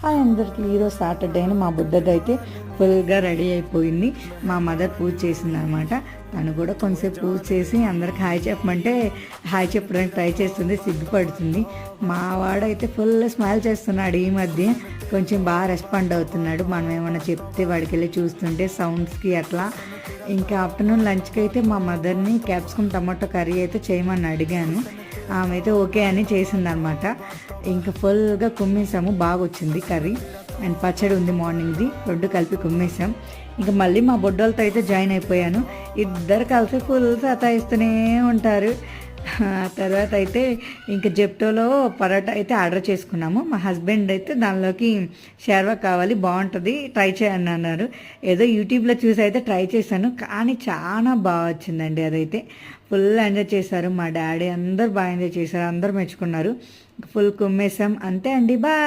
Hi అందరికి, ఈరోజు Saturday అని మా బుడ్డది అయితే ఫుల్గా రెడీ అయిపోయింది. మా మదర్ పూజ చేసింది అనమాట. తను కూడా కొంచెంసేపు పూజ చేసి అందరికి హాయ్ చెప్పమంటే హాయ్ చెప్పడానికి ట్రై చేస్తుంది, సిగ్గుపడుతుంది. మా వాడైతే ఫుల్ స్మైల్ చేస్తున్నాడు. ఈ మధ్య కొంచెం బాగా రెస్పాండ్ అవుతున్నాడు. మనం ఏమైనా చెప్తే వాడికి వెళ్ళి చూస్తుంటే సౌండ్స్కి అట్లా. ఇంకా ఆఫ్టర్నూన్ లంచ్కి అయితే మా మదర్ని క్యాప్సికమ్ టమాటో కర్రీ అయితే చేయమని అడిగాను. ఆమె అయితే ఓకే అని చేసిందనమాట. ఇంకా ఫుల్గా కుమ్మేసాము, బాగా వచ్చింది కర్రీ. అండ్ పచ్చడి ఉంది మార్నింగ్ది, రెండు కలిపి కుమ్మేసాం. ఇంకా మళ్ళీ మా బొడ్డలతో అయితే జాయిన్ అయిపోయాను. ఇద్దరు కలిసి ఫుల్ సతాయిస్తూనే ఉంటారు. తర్వాత అయితే ఇంకా జెప్టోలో పరోటా అయితే ఆర్డర్ చేసుకున్నాము. మా హస్బెండ్ అయితే దానిలోకి షేర్వా కావాలి, బాగుంటుంది, ట్రై చేయని అన్నారు. ఏదో యూట్యూబ్లో చూసి అయితే ట్రై చేశాను, కానీ చాలా బాగా వచ్చిందండి. అదైతే ఫుల్ ఎంజాయ్ చేశారు. మా డాడీ అందరు బాగా ఎంజాయ్ చేశారు, అందరు మెచ్చుకున్నారు. ఫుల్ కుమ్మేసాం, అంతే అండి, బాయ్.